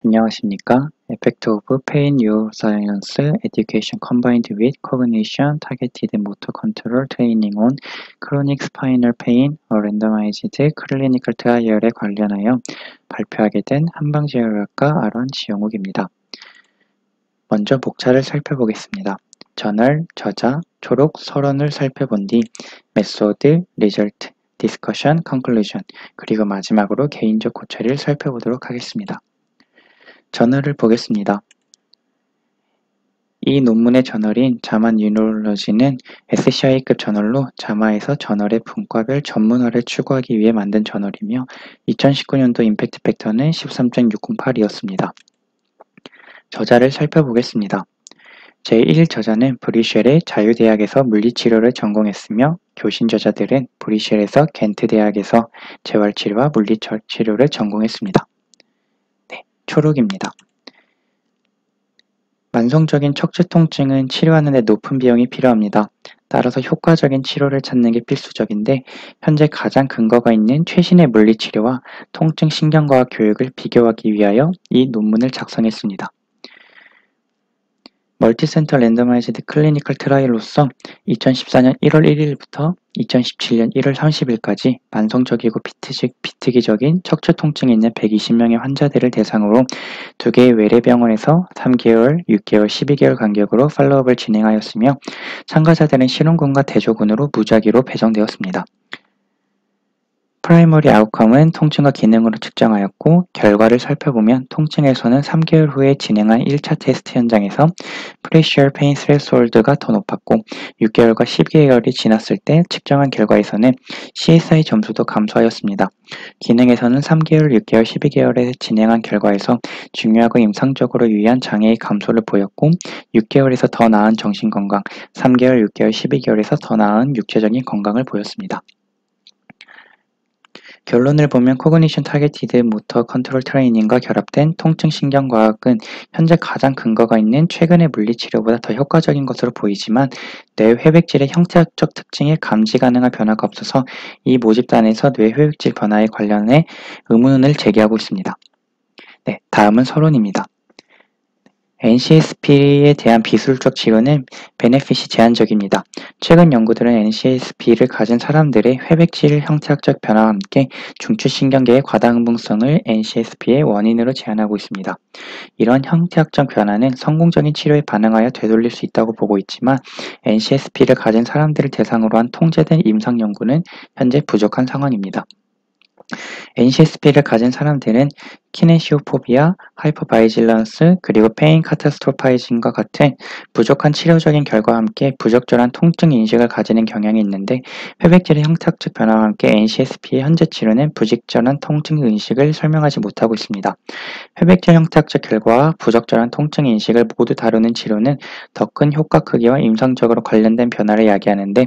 안녕하십니까? Effect of Pain Neuroscience Education Combined with Cognition Targeted Motor Control Training on Chronic Spinal Pain, a Randomized Clinical Trial에 관련하여 발표하게 된 한방제약학과 아론 지영욱입니다. 먼저 목차를 살펴보겠습니다. 저널, 저자, 초록, 서론을 살펴본 뒤 메소드, 리절트, 디스커션, 컨클루전, 그리고 마지막으로 개인적 고찰을 살펴보도록 하겠습니다. 저널을 보겠습니다. 이 논문의 저널인 자마 뉴럴러지는 SCI급 저널로 자마에서 저널의 분과별 전문화를 추구하기 위해 만든 저널이며 2019년도 임팩트 팩터는 13.608이었습니다. 저자를 살펴보겠습니다. 제1저자는 브뤼셀의 자유대학에서 물리치료를 전공했으며 교신 저자들은 브뤼셀에서 겐트대학에서 재활치료와 물리치료를 전공했습니다. 초록입니다. 만성적인 척추 통증은 치료하는 데 높은 비용이 필요합니다. 따라서 효과적인 치료를 찾는 게 필수적인데 현재 가장 근거가 있는 최신의 물리치료와 통증 신경과학 교육을 비교하기 위하여 이 논문을 작성했습니다. 멀티센터 랜더마이즈드 클리니컬 트라이얼로서 2014년 1월 1일부터 2017년 1월 30일까지 만성적이고 비특이적인 척추 통증이 있는 120명의 환자들을 대상으로 2개의 외래병원에서 3개월, 6개월, 12개월 간격으로 팔로업을 진행하였으며 참가자들은 실험군과 대조군으로 무작위로 배정되었습니다. 프라이머리 아웃컴은 통증과 기능으로 측정하였고 결과를 살펴보면 통증에서는 3개월 후에 진행한 1차 테스트 현장에서 프레셔 페인 스레스홀드가 더 높았고 6개월과 12개월이 지났을 때 측정한 결과에서는 CSI 점수도 감소하였습니다. 기능에서는 3개월, 6개월, 12개월에 진행한 결과에서 중요하고 임상적으로 유의한 장애의 감소를 보였고 6개월에서 더 나은 정신건강, 3개월, 6개월, 12개월에서 더 나은 육체적인 건강을 보였습니다. 결론을 보면 코그니션 타겟티드 모터 컨트롤 트레이닝과 결합된 통증 신경과학은 현재 가장 근거가 있는 최근의 물리치료보다 더 효과적인 것으로 보이지만 뇌 회백질의 형태학적 특징에 감지 가능한 변화가 없어서 이 모집단에서 뇌 회백질 변화에 관련해 의문을 제기하고 있습니다. 다음은 서론입니다. NCSP에 대한 비술적 치료는 베네핏이 제한적입니다. 최근 연구들은 NCSP를 가진 사람들의 회백질 형태학적 변화와 함께 중추신경계의 과다흥분성을 NCSP의 원인으로 제한하고 있습니다. 이러한 형태학적 변화는 성공적인 치료에 반응하여 되돌릴 수 있다고 보고 있지만 NCSP를 가진 사람들을 대상으로 한 통제된 임상 연구는 현재 부족한 상황입니다. NCSP를 가진 사람들은 키네시오포비아, 하이퍼바이질런스, 그리고 페인 카타스트로파이즘과 같은 부족한 치료적인 결과와 함께 부적절한 통증 인식을 가지는 경향이 있는데 회백질의 형태학적 변화와 함께 NCSP의 현재 치료는 부적절한 통증 인식을 설명하지 못하고 있습니다. 회백질 형태학적 결과와 부적절한 통증 인식을 모두 다루는 치료는 더 큰 효과 크기와 임상적으로 관련된 변화를 야기하는데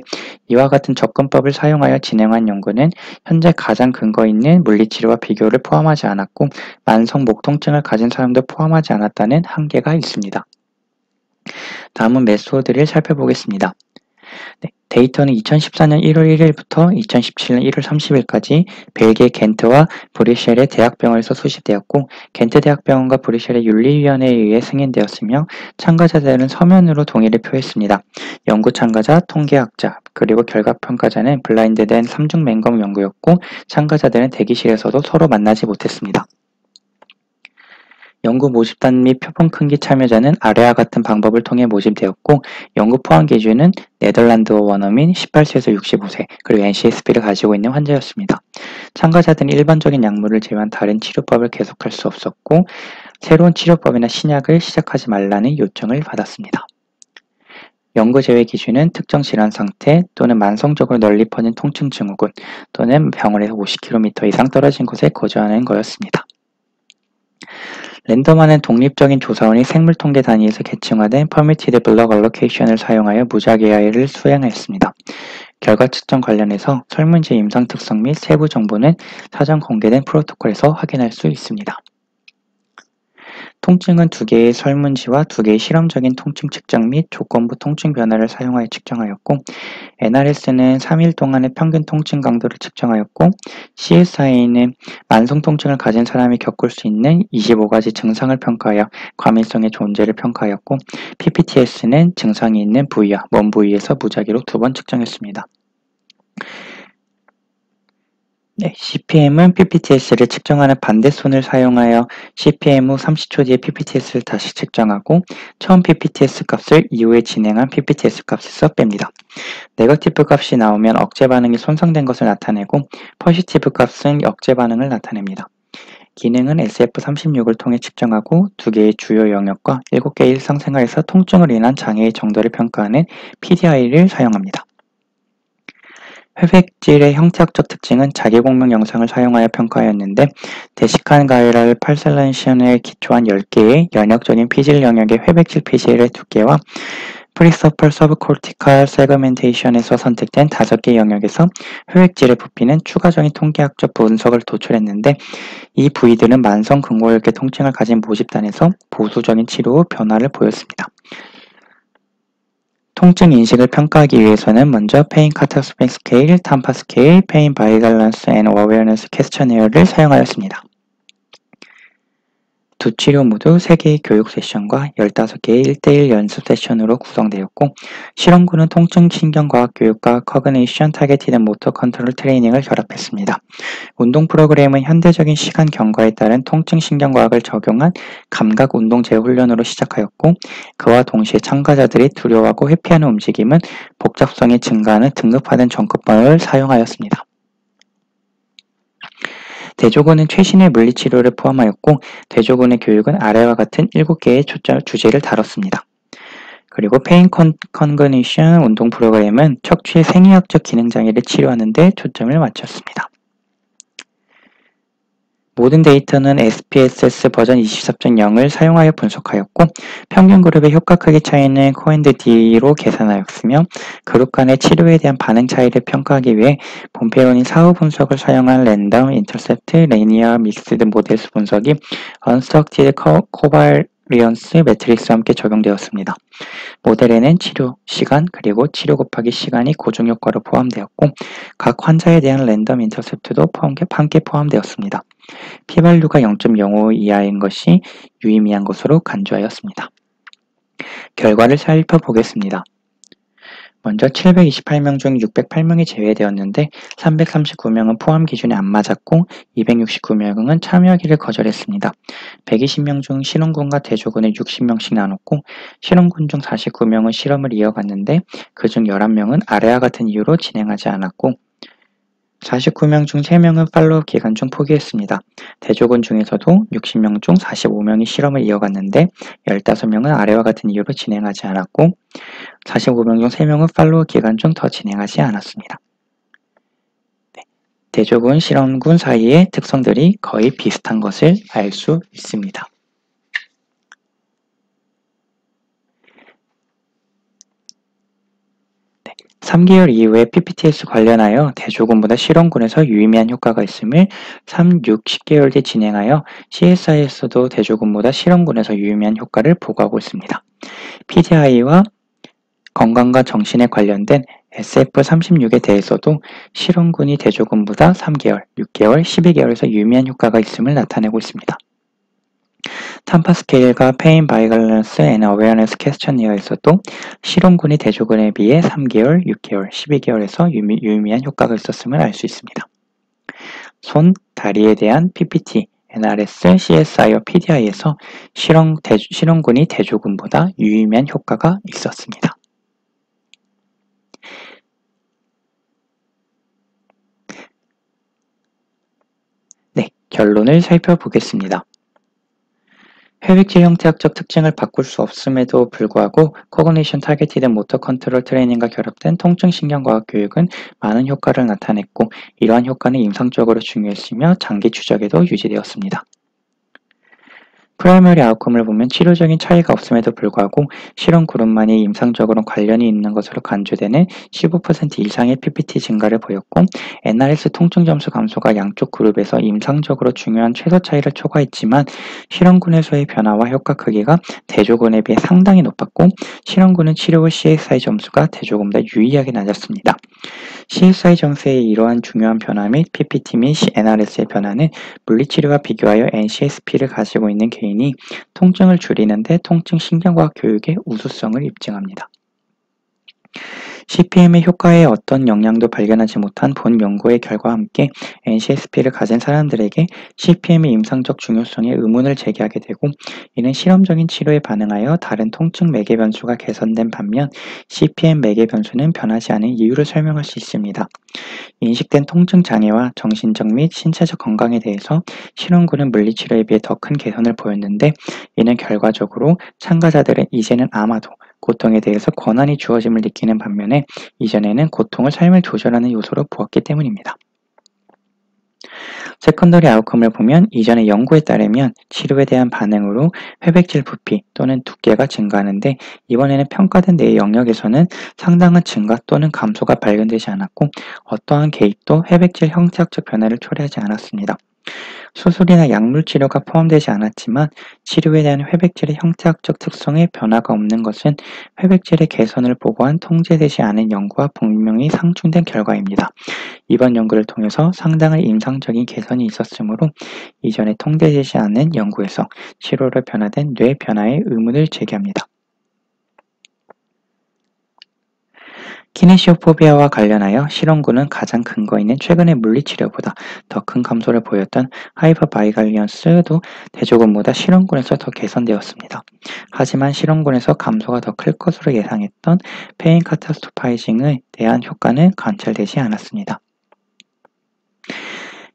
이와 같은 접근법을 사용하여 진행한 연구는 현재 가장 근거 있는 물리치료와 비교를 포함하지 않았고 만성 목 통증을 가진 사람도 포함하지 않았다는 한계가 있습니다. 다음은 메소드를 살펴보겠습니다. 데이터는 2014년 1월 1일부터 2017년 1월 30일까지 벨기에 겐트와 브뤼셀의 대학병원에서 수집되었고 겐트 대학병원과 브뤼셀의 윤리위원회에 의해 승인되었으며 참가자들은 서면으로 동의를 표했습니다. 연구 참가자, 통계학자, 그리고 결과평가자는 블라인드된 3중 맹검 연구였고 참가자들은 대기실에서도 서로 만나지 못했습니다. 연구 모집단 및 표본 큰기 참여자는 아래와 같은 방법을 통해 모집되었고 연구 포함 기준은 네덜란드어 원어민 18세에서 65세 그리고 NCSP를 가지고 있는 환자였습니다. 참가자들은 일반적인 약물을 제외한 다른 치료법을 계속할 수 없었고 새로운 치료법이나 신약을 시작하지 말라는 요청을 받았습니다. 연구 제외 기준은 특정 질환 상태 또는 만성적으로 널리 퍼진 통증 증후군 또는 병원에서 50km 이상 떨어진 곳에 거주하는 거였습니다. 랜덤화는 독립적인 조사원이 생물통계 단위에서 계층화된 퍼미티드 블럭 얼로케이션을 사용하여 무작위를 수행했습니다. 결과 측정 관련해서 설문지 임상 특성 및 세부 정보는 사전 공개된 프로토콜에서 확인할 수 있습니다. 통증은 두 개의 설문지와 두 개의 실험적인 통증 측정 및 조건부 통증 변화를 사용하여 측정하였고, NRS는 3일 동안의 평균 통증 강도를 측정하였고, CSI는 만성 통증을 가진 사람이 겪을 수 있는 25가지 증상을 평가하여 과민성의 존재를 평가하였고, PPTS는 증상이 있는 부위와 먼 부위에서 무작위로 2번 측정했습니다. CPM은 PPTS를 측정하는 반대손을 사용하여 CPM 후 30초 뒤에 PPTS를 다시 측정하고, 처음 PPTS 값을 이후에 진행한 PPTS 값에서 뺍니다. 네거티브 값이 나오면 억제 반응이 손상된 것을 나타내고, 포지티브 값은 역제 반응을 나타냅니다. 기능은 SF36을 통해 측정하고, 두 개의 주요 영역과 7개의 일상생활에서 통증을 인한 장애의 정도를 평가하는 PDI를 사용합니다. 회백질의 형태학적 특징은 자기공명 영상을 사용하여 평가하였는데, 데시칸 가이랄 팔셀렌션을 기초한 10개의 연역적인 피질 영역의 회백질 피질의 두께와 프리서펄 서브코티칼 세그멘테이션에서 선택된 5개 영역에서 회백질의 부피는 추가적인 통계학적 분석을 도출했는데, 이 부위들은 만성 근고혈계 통증을 가진 모집단에서 보수적인 치료 후 변화를 보였습니다. 통증 인식을 평가하기 위해서는 먼저 페인 카타스펙 스케일, 탐파 스케일, 페인 바이갈런스 앤 어웨어너스 퀘스처네어를 사용하였습니다. 두 치료 모두 3개의 교육 세션과 15개의 1대1 연습 세션으로 구성되었고, 실험군은 통증 신경과학 교육과 커그니션 타겟티드 모터 컨트롤 트레이닝을 결합했습니다. 운동 프로그램은 현대적인 시간 경과에 따른 통증 신경과학을 적용한 감각 운동 재훈련으로 시작하였고, 그와 동시에 참가자들이 두려워하고 회피하는 움직임은 복잡성이 증가하는 등급화된 전급번호를 사용하였습니다. 대조군은 최신의 물리치료를 포함하였고, 대조군의 교육은 아래와 같은 7개의 주제를 다뤘습니다. 그리고 페인 컨거니션 운동 프로그램은 척추의 생리학적 기능장애를 치료하는 데 초점을 맞췄습니다. 모든 데이터는 SPSS 버전 24.0을 사용하여 분석하였고, 평균 그룹의 효과 크기 차이는 코앤드D로 계산하였으며, 그룹 간의 치료에 대한 반응 차이를 평가하기 위해 본페론인 사후 분석을 사용한 랜덤, 인터셉트, 리니어, 믹스드 모델수 분석이 언스트럭티드 코바리언스 매트릭스와 함께 적용되었습니다. 모델에는 치료 시간 그리고 치료 곱하기 시간이 고중효과로 포함되었고, 각 환자에 대한 랜덤 인터셉트도 함께 포함되었습니다. p-value가 0.05 이하인 것이 유의미한 것으로 간주하였습니다. 결과를 살펴보겠습니다. 먼저 728명 중 608명이 제외되었는데 339명은 포함 기준에 안 맞았고 269명은 참여하기를 거절했습니다. 120명 중 실험군과 대조군을 60명씩 나눴고, 실험군 중 49명은 실험을 이어갔는데 그중 11명은 아래와 같은 이유로 진행하지 않았고, 49명 중 3명은 팔로우 기간 중 포기했습니다. 대조군 중에서도 60명 중 45명이 실험을 이어갔는데 15명은 아래와 같은 이유로 진행하지 않았고, 45명 중 3명은 팔로우 기간 중 더 진행하지 않았습니다. 대조군, 실험군 사이의 특성들이 거의 비슷한 것을 알 수 있습니다. 3개월 이후에 PPTS 관련하여 대조군보다 실험군에서 유의미한 효과가 있음을 3, 6, 10개월 뒤 진행하여 CSI에서도 대조군보다 실험군에서 유의미한 효과를 보고하고 있습니다. PDI와 건강과 정신에 관련된 SF36에 대해서도 실험군이 대조군보다 3개월, 6개월, 12개월에서 유의미한 효과가 있음을 나타내고 있습니다. 탐파 스케일과 페인 바이갈런스 앤 어웨어너스 퀘스처니어에서도 실험군이 대조군에 비해 3개월, 6개월, 12개월에서 유의미한 효과가 있었음을 알 수 있습니다. 손, 다리에 대한 PPT, NRS, CSI와 PDI에서 실험군이 대조군보다 유의미한 효과가 있었습니다. 네, 결론을 살펴보겠습니다. 회백질 형태학적 특징을 바꿀 수 없음에도 불구하고 코그니션 타겟티드 모터 컨트롤 트레이닝과 결합된 통증신경과학 교육은 많은 효과를 나타냈고, 이러한 효과는 임상적으로 중요했으며 장기 추적에도 유지되었습니다. 프라이머리 아웃컴을 보면 치료적인 차이가 없음에도 불구하고 실험 그룹만이 임상적으로 관련이 있는 것으로 간주되는 15% 이상의 PPT 증가를 보였고 NRS 통증 점수 감소가 양쪽 그룹에서 임상적으로 중요한 최소 차이를 초과했지만 실험군에서의 변화와 효과 크기가 대조군에 비해 상당히 높았고 실험군은 치료 후 CSI 점수가 대조군보다 유의하게 낮았습니다. CSI 점수의 이러한 중요한 변화 및 PPT 및 NRS의 변화는 물리치료와 비교하여 NCSP를 가지고 있는 개인이 통증을 줄이는 데 통증 신경과학 교육의 우수성을 입증합니다. CPM의 효과에 어떤 영향도 발견하지 못한 본 연구의 결과와 함께 NCSP를 가진 사람들에게 CPM의 임상적 중요성에 의문을 제기하게 되고 이는 실험적인 치료에 반응하여 다른 통증 매개 변수가 개선된 반면 CPM 매개 변수는 변하지 않은 이유를 설명할 수 있습니다. 인식된 통증 장애와 정신적 및 신체적 건강에 대해서 실험군은 물리치료에 비해 더 큰 개선을 보였는데 이는 결과적으로 참가자들은 이제는 아마도 고통에 대해서 권한이 주어짐을 느끼는 반면에 이전에는 고통을 삶을 조절하는 요소로 보았기 때문입니다. 세컨더리 아웃컴을 보면 이전의 연구에 따르면 치료에 대한 반응으로 회백질 부피 또는 두께가 증가하는데 이번에는 평가된 내 영역에서는 상당한 증가 또는 감소가 발견되지 않았고 어떠한 개입도 회백질 형태학적 변화를 초래하지 않았습니다. 수술이나 약물 치료가 포함되지 않았지만 치료에 대한 회백질의 형태학적 특성에 변화가 없는 것은 회백질의 개선을 보고한 통제되지 않은 연구와 분명히 상충된 결과입니다. 이번 연구를 통해서 상당한 임상적인 개선이 있었으므로 이전에 통제되지 않은 연구에서 치료로 변화된 뇌 변화의 의문을 제기합니다. 키네시오포비아와 관련하여 실험군은 가장 근거 있는 최근의 물리치료보다 더 큰 감소를 보였던 하이퍼바이갈리언스도 대조군보다 실험군에서 더 개선되었습니다. 하지만 실험군에서 감소가 더 클 것으로 예상했던 페인 카타스토파이징에 대한 효과는 관찰되지 않았습니다.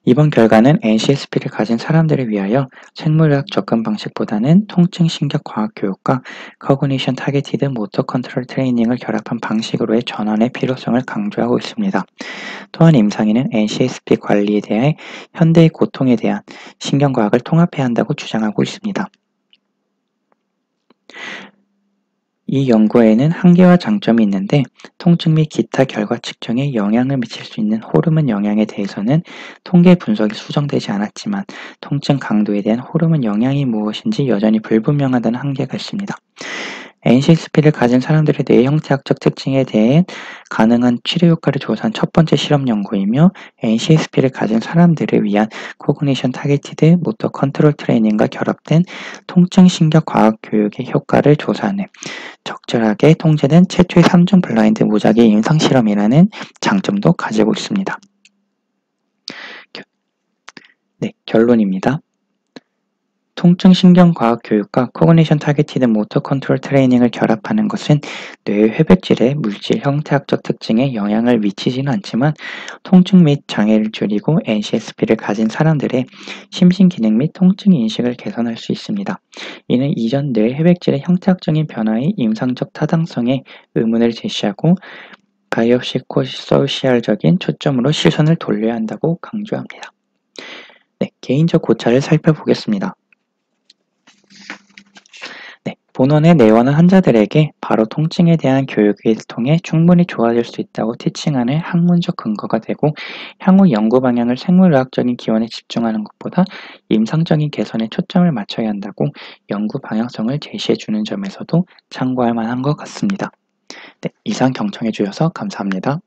이번 결과는 NCSP를 가진 사람들을 위하여 생물학 접근 방식보다는 통증 신경 과학 교육과 Cognition Targeted Motor Control Training을 결합한 방식으로의 전환의 필요성을 강조하고 있습니다. 또한 임상인은 NCSP 관리에 대해 현대의 고통에 대한 신경과학을 통합해야 한다고 주장하고 있습니다. 이 연구에는 한계와 장점이 있는데 통증 및 기타 결과 측정에 영향을 미칠 수 있는 호르몬 영향에 대해서는 통계 분석이 수정되지 않았지만 통증 강도에 대한 호르몬 영향이 무엇인지 여전히 불분명하다는 한계가 있습니다. NCSP를 가진 사람들의 뇌 형태학적 특징에 대해 가능한 치료 효과를 조사한 첫 번째 실험 연구이며 NCSP를 가진 사람들을 위한 코그니션 타겟티드 모터 컨트롤 트레이닝과 결합된 통증 신경 과학 교육의 효과를 조사하는 적절하게 통제된 최초의 3중 블라인드 무작위 임상 실험이라는 장점도 가지고 있습니다. 결론입니다. 통증 신경과학 교육과 코그니션 타겟티드 모터 컨트롤 트레이닝을 결합하는 것은 뇌의 회백질의 물질 형태학적 특징에 영향을 미치지는 않지만 통증 및 장애를 줄이고 NCSP를 가진 사람들의 심신기능 및 통증 인식을 개선할 수 있습니다. 이는 이전 뇌 회백질의 형태학적인 변화의 임상적 타당성에 의문을 제시하고 바이오시코소시알적인 초점으로 시선을 돌려야 한다고 강조합니다. 개인적 고찰을 살펴보겠습니다. 본원의 내원은 환자들에게 바로 통증에 대한 교육을 통해 충분히 좋아질 수 있다고 티칭하는 학문적 근거가 되고 향후 연구 방향을 생물의학적인 기원에 집중하는 것보다 임상적인 개선에 초점을 맞춰야 한다고 연구 방향성을 제시해주는 점에서도 참고할 만한 것 같습니다. 이상 경청해 주셔서 감사합니다.